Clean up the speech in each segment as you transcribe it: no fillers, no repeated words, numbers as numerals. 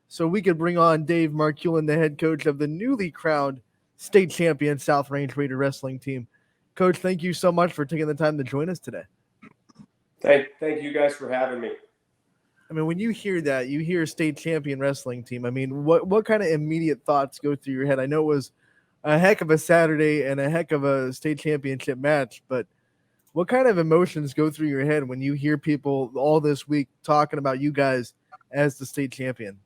so we could bring on Dave Markulin, the head coach of the newly crowned state champion South Range Raider wrestling team. Coach, thank you so much for taking the time to join us today. Thank you guys for having me. I mean, when you hear that, you hear state champion wrestling team. I mean, what kind of immediate thoughts go through your head? I know it was a heck of a Saturday and a heck of a state championship match, but what kind of emotions go through your head when you hear people all this week talking about you guys as the state champion?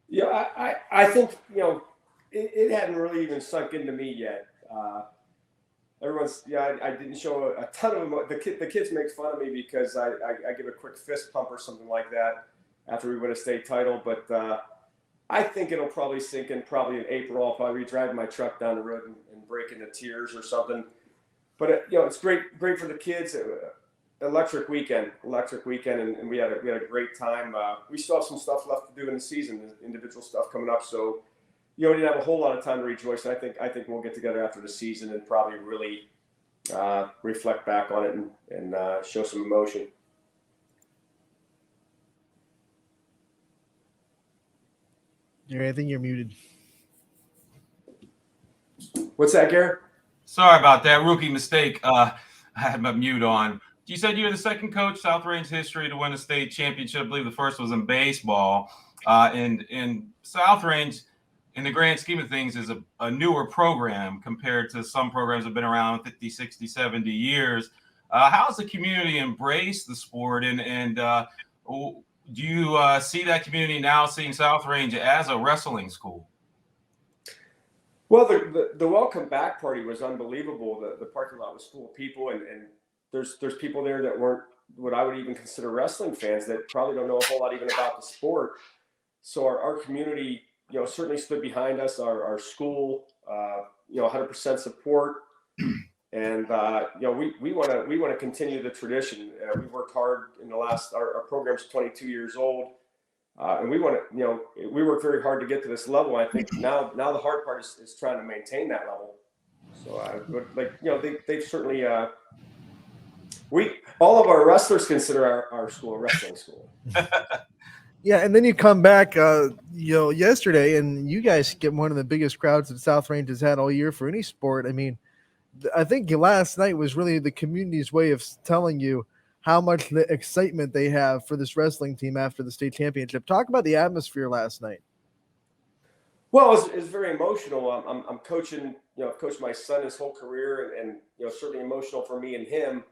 Yeah, I think, it hadn't really even sunk into me yet. I didn't show a ton of them. The kids make fun of me because I give a quick fist pump or something like that after we win a state title. But I think it'll probably sink in probably in April. I'll probably be driving my truck down the road and break into tears or something. But it's great for the kids. Electric weekend, and we had a great time. We still have some stuff left to do in the season, individual stuff coming up. So we didn't have a whole lot of time to rejoice. I think we'll get together after the season and probably really reflect back on it and show some emotion. Gary, I think you're muted. What's that, Gary? Sorry about that. Rookie mistake. I had my mute on. You said you're the second coach South Range history to win a state championship. I believe the first was in baseball. And South Range, in the grand scheme of things, is a newer program compared to some programs that have been around 50, 60, 70 years. How's the community embrace the sport? And do you see that community now seeing South Range as a wrestling school? Well, the welcome back party was unbelievable. The parking lot was full of people, and there's people there that weren't what I would even consider wrestling fans that probably don't know a whole lot even about the sport. So our community, certainly stood behind us. Our school, 100% support, and we want to continue the tradition. We worked hard in the last. Our program's 22 years old, and we want to. We worked very hard to get to this level. I think now the hard part is trying to maintain that level. So they've certainly. All of our wrestlers consider our school a wrestling school. Yeah, and then you come back, yesterday, and you guys get one of the biggest crowds that South Range has had all year for any sport. I mean, I think last night was really the community's way of telling you how much the excitement they have for this wrestling team after the state championship. Talk about the atmosphere last night. Well, it's very emotional. I'm coaching. I've coached my son his whole career, and certainly emotional for me and him.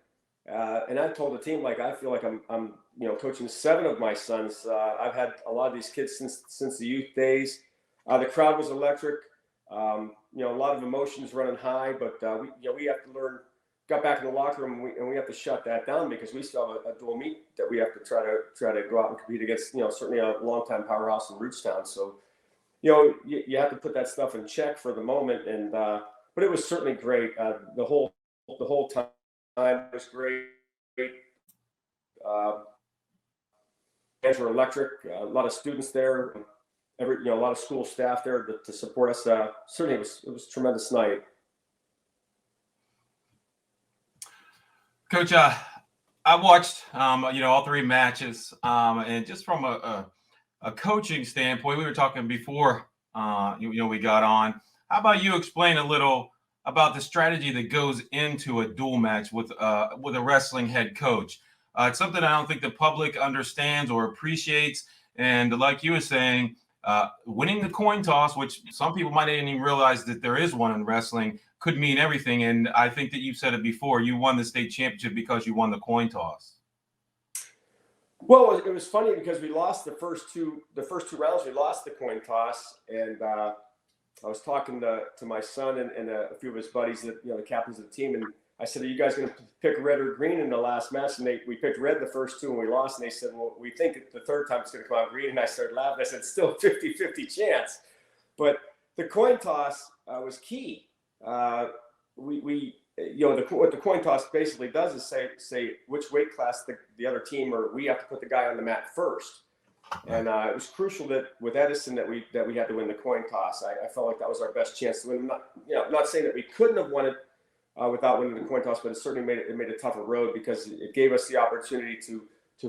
And I've told the team, I feel like I'm coaching 7 of my sons. I've had a lot of these kids since the youth days. The crowd was electric. A lot of emotions running high, but we have to learn. Got back in the locker room, and we have to shut that down because we still have a dual meet that we have to try to go out and compete against. Certainly a longtime powerhouse in Rootstown. So, you have to put that stuff in check for the moment. And but it was certainly great. The whole time. It was great. Fans were electric. A lot of students there. A lot of school staff there to support us. Certainly, it was a tremendous night. Coach, I watched all 3 matches, and just from a coaching standpoint, we were talking before we got on. How about you explain a little about the strategy that goes into a dual match with a wrestling head coach? It's something I don't think the public understands or appreciates. And like you were saying, winning the coin toss, which some people might not even realize that there is one in wrestling, could mean everything. And I think that you've said it before. You won the state championship because you won the coin toss. Well, it was funny because we lost the first two rounds. We lost the coin toss, and I was talking to my son and a few of his buddies, that the captains of the team, and I said, "Are you guys going to pick red or green in the last match?" And we picked red the first 2, and we lost. And they said, "Well, we think the third time it's going to come out green." And I started laughing. I said, "Still 50-50 chance," but the coin toss was key. What the coin toss basically does is say which weight class the other team or we have to put the guy on the mat first. And it was crucial that with Edison that we had to win the coin toss. I felt like that was our best chance to win. Not saying that we couldn't have won it without winning the coin toss, but it certainly made a tougher road because it gave us the opportunity to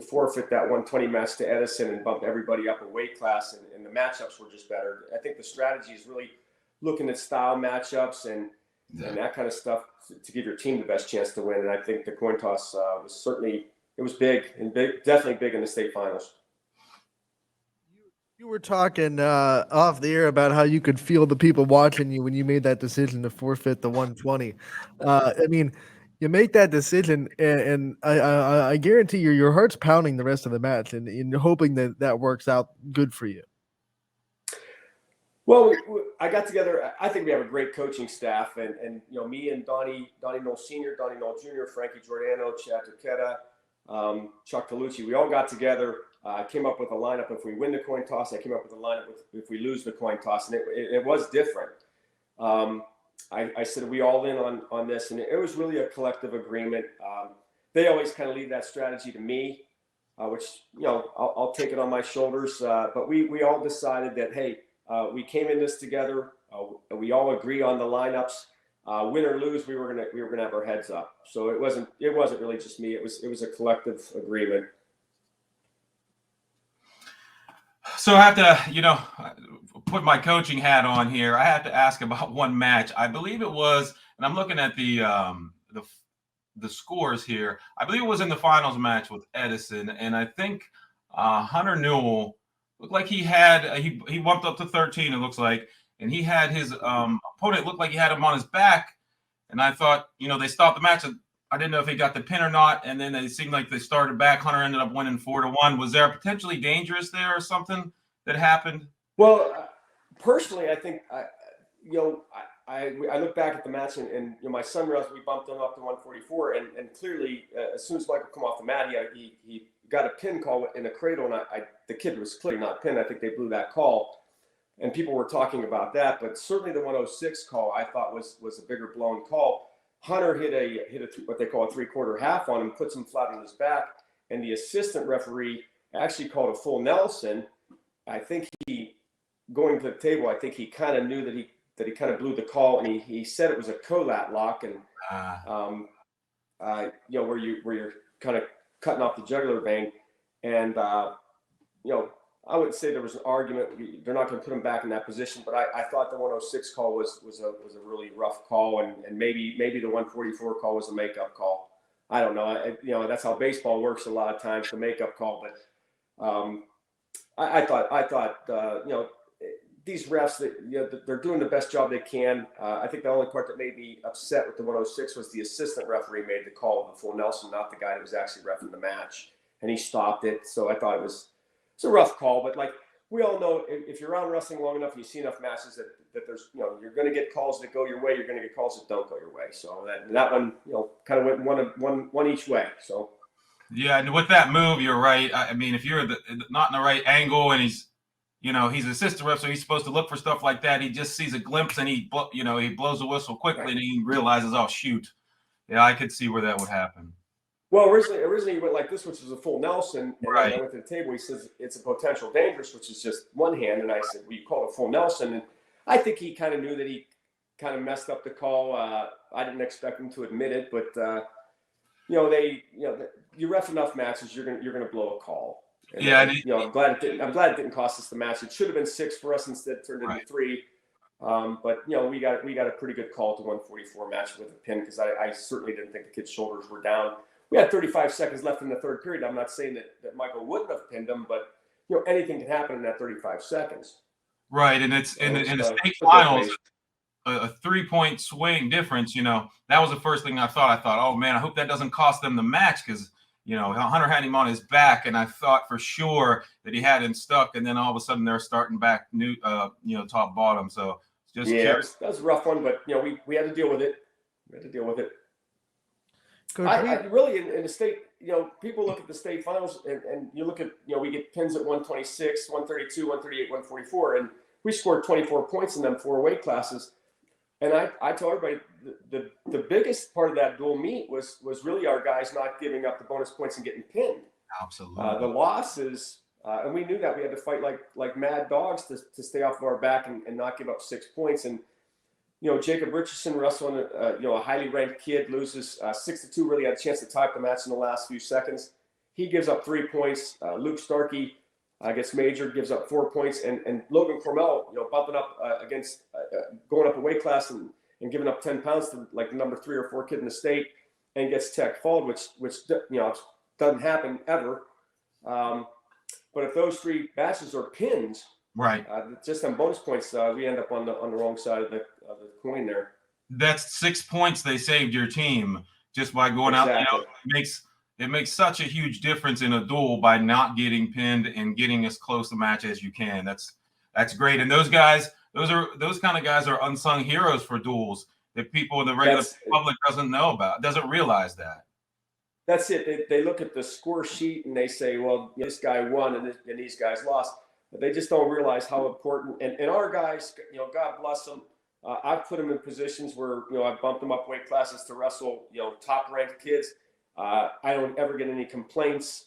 forfeit that 120 match to Edison and bump everybody up a weight class, and the matchups were just better. I think the strategy is really looking at style matchups and that kind of stuff to give your team the best chance to win. And I think the coin toss was big, definitely big in the state finals. You were talking off the air about how you could feel the people watching you when you made that decision to forfeit the 120. I mean, you make that decision, and I guarantee your heart's pounding the rest of the match, and you're hoping that works out good for you. Well, I got together. I think we have a great coaching staff, and me and Donnie Knoll Sr., Donnie Knoll Jr., Frankie Giordano, Chad Turquetta, Chuck Tolucci. We all got together. I came up with a lineup if we win the coin toss. I came up with a lineup if we lose the coin toss, and it was different. I said, we all in on this, and it was really a collective agreement. They always kind of leave that strategy to me, which I'll take it on my shoulders. But we all decided that, hey, we came in this together. We all agree on the lineups. Win or lose, we were gonna have our heads up. So it wasn't really just me. It was a collective agreement. So I have to, put my coaching hat on here. I have to ask about one match. I believe it was, and I'm looking at the scores here. I believe it was in the finals match with Edison, and I think Hunter Newell looked like he had he bumped up to 13. It looks like, and he had his opponent looked like he had him on his back, and I thought they stopped the match. I didn't know if he got the pin or not, and then it seemed like they started back. Hunter ended up winning 4-1. Was there potentially dangerous there or something that happened? Well, personally, I think I look back at the match, and my son Russ, we bumped him up to 144, and clearly as soon as Michael come off the mat, he got a pin call in a cradle, and the kid was clearly not pinned. I think they blew that call, and people were talking about that, but certainly the 106 call I thought was a bigger blown call. Hunter hit what they call a 3/4 half on him, puts him flat on his back, and the assistant referee actually called a full Nelson. I think going to the table, I think he kind of knew that he kind of blew the call, and he said it was a colat lock, and where you're kind of cutting off the jugular vein, and I wouldn't say there was an argument. They're not going to put him back in that position, but I thought the 106 call was a really rough call, and maybe the 144 call was a makeup call. I don't know. That's how baseball works a lot of times, the makeup call. But I thought these refs, they're doing the best job they can. I think the only part that made me upset with the 106 was the assistant referee made the call of the full Nelson, not the guy that was actually reffing the match, and he stopped it. So I thought it's a rough call, but like we all know, if you're around wrestling long enough and you see enough matches that there's you're going to get calls that go your way, you're going to get calls that don't go your way. So that one kind of went one each way. So yeah, and with that move, you're right. I mean, if you're not in the right angle, and he's assistant ref, so he's supposed to look for stuff like that. He just sees a glimpse, and he blows the whistle quickly, right. And he realizes, oh shoot, yeah, I could see where that would happen. Well, originally he went like this, which is a full Nelson, and right. I went to the table. He says it's a potential dangerous, which is just one hand, and I said, well, you call it a full Nelson, and I think he kind of knew that he kind of messed up the call. I didn't expect him to admit it, but you ref enough matches, you're gonna blow a call. And, yeah, I'm glad it didn't cost us the match. It should have been 6 for us instead, it turned into 3. But we got a pretty good call to 144 match with a pin, because I certainly didn't think the kid's shoulders were down. We had 35 seconds left in the third period. I'm not saying that Michael wouldn't have pinned him, but anything can happen in that 35 seconds. Right, and it's in the state finals, a 3-point swing difference. That was the first thing I thought. Oh man, I hope that doesn't cost them the match, because Hunter had him on his back, and I thought for sure that he had him stuck, and then all of a sudden they're starting back new, top bottom. So just that was a rough one, but we had to deal with it. I really in the state, people look at the state finals, and you look at, we get pins at 126, 132, 138, 144, and we scored 24 points in them 4 weight classes. And I tell everybody the biggest part of that dual meet was really our guys not giving up the bonus points and getting pinned. Absolutely. The losses, and we knew that we had to fight like mad dogs to stay off of our back and not give up 6 points. And Jacob Richardson wrestling, a highly ranked kid, loses 6-2. Really had a chance to tie up the match in the last few seconds. he gives up 3 points. Luke Starkey gets majored, gives up 4 points, and Logan Cormel, bumping up against going up a weight class and giving up 10 pounds to like the number 3 or 4 kid in the state, and gets tech fouled, which doesn't happen ever. But if those 3 batches are pins, right, just on bonus points, we end up on the wrong side of the coin there. That's 6 points they saved your team just by going Exactly. out. It makes such a huge difference in a duel by not getting pinned and getting as close to match as you can. That's great. And those kind of guys are unsung heroes for duels that people in the regular public doesn't realize that. That's it. They look at the score sheet and they say, well, this guy won and these guys lost. But they just don't realize how important. And our guys, God bless them. I've put them in positions where, I've bumped them up weight classes to wrestle, top-ranked kids. I don't ever get any complaints.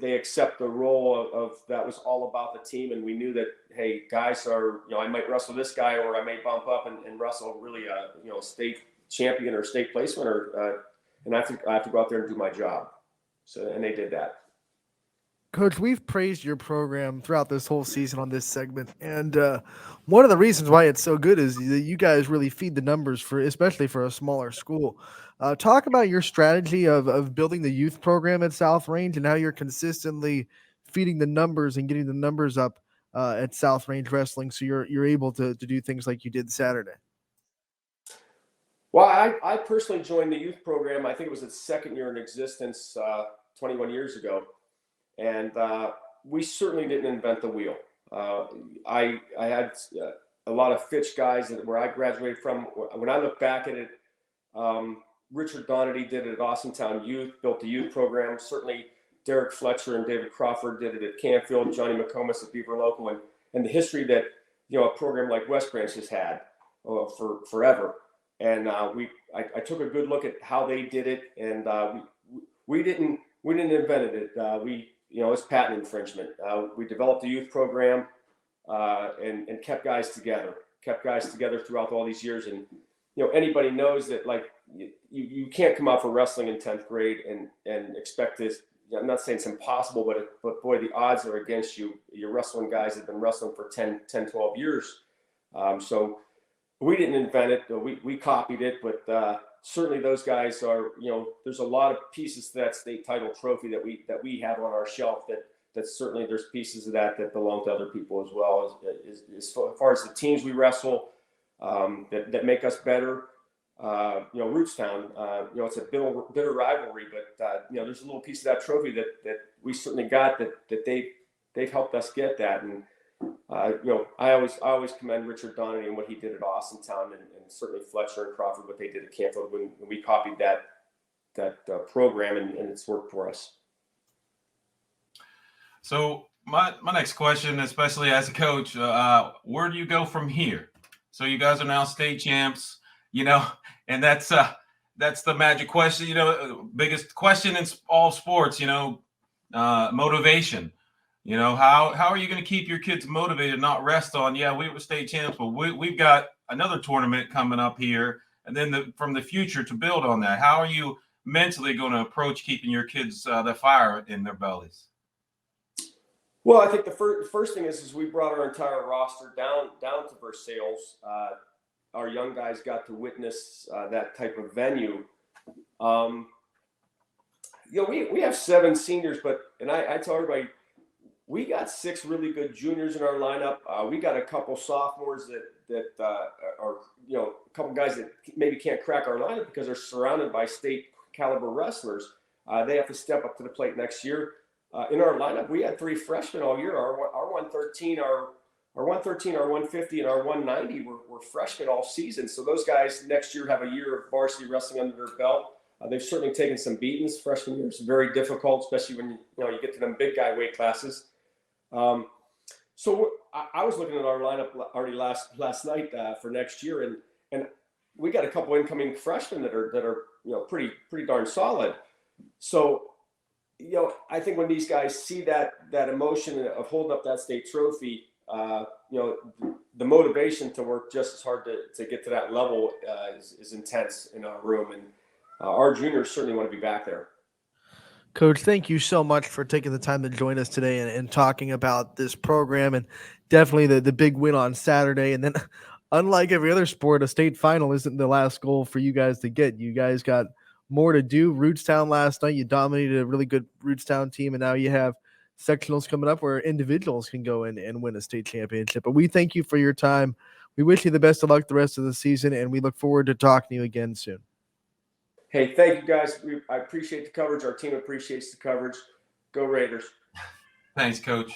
They accept the role of that was all about the team. And we knew that, hey, guys are, I might wrestle this guy or I may bump up and wrestle really a, state champion or state place winner. And I have to go out there and do my job. And they did that. Coach, we've praised your program throughout this whole season on this segment, and one of the reasons why it's so good is that you guys really feed the numbers especially for a smaller school. Talk about your strategy of building the youth program at South Range and how you're consistently feeding the numbers and getting the numbers up at South Range Wrestling, so you're able to do things like you did Saturday. Well, I personally joined the youth program. I think it was its second year in existence, 21 years ago. And we certainly didn't invent the wheel. I had a lot of Fitch guys where I graduated from. When I look back at it, Richard Donity did it at Austintown Youth, built the youth program. Certainly Derek Fletcher and David Crawford did it at Canfield, Johnny McComas at Beaver Local, and the history that a program like West Branch has had for forever. And I took a good look at how they did it, and we didn't invent it. It's patent infringement. We developed a youth program and kept guys together throughout all these years. And, anybody knows that, like, you can't come out for wrestling in 10th grade and expect this. I'm not saying it's impossible, but boy, the odds are against you. You're wrestling guys that have been wrestling for 10, 12 years. So we didn't invent it. We copied it, but certainly those guys are, there's a lot of pieces to that state title trophy that we have on our shelf that certainly there's pieces of that belong to other people as well. As far as the teams we wrestle that make us better, Rootstown, it's a bitter rivalry, but there's a little piece of that trophy that we certainly got that they've helped us get that. And I always commend Richard Donity and what he did at Austintown, and certainly Fletcher and Crawford, what they did at Canfield when we copied that program, and it's worked for us. So my next question, especially as a coach, where do you go from here? So you guys are now state champs, and that's the magic question. Biggest question in all sports, motivation. How are you going to keep your kids motivated, not rest on, we were state champs, but we've got another tournament coming up here, and then from the future to build on that. How are you mentally going to approach keeping your kids the fire in their bellies? Well, I think the first thing is we brought our entire roster down to Versailles. Our young guys got to witness that type of venue. We have 7 seniors, and I tell everybody, we got 6 really good juniors in our lineup. We got a couple sophomores that are, a couple guys that maybe can't crack our lineup because they're surrounded by state caliber wrestlers. They have to step up to the plate next year. In our lineup, we had 3 freshmen all year. Our 113, our 150, and our 190 were freshmen all season. So those guys next year have a year of varsity wrestling under their belt. They've certainly taken some beatings. Freshman year is very difficult, especially when you get to them big guy weight classes. So I was looking at our lineup already last night for next year, and we got a couple incoming freshmen that are pretty darn solid. So I think when these guys see that emotion of holding up that state trophy, the motivation to work just as hard to get to that level is intense in our room, and our juniors certainly want to be back there. Coach, thank you so much for taking the time to join us today and talking about this program, and definitely the big win on Saturday. And then, unlike every other sport, a state final isn't the last goal for you guys to get. You guys got more to do. Rootstown last night, you dominated a really good Rootstown team, and now you have sectionals coming up where individuals can go in and win a state championship. But we thank you for your time. We wish you the best of luck the rest of the season, and we look forward to talking to you again soon. Hey, thank you guys. I appreciate the coverage. Our team appreciates the coverage. Go Raiders. Thanks, Coach.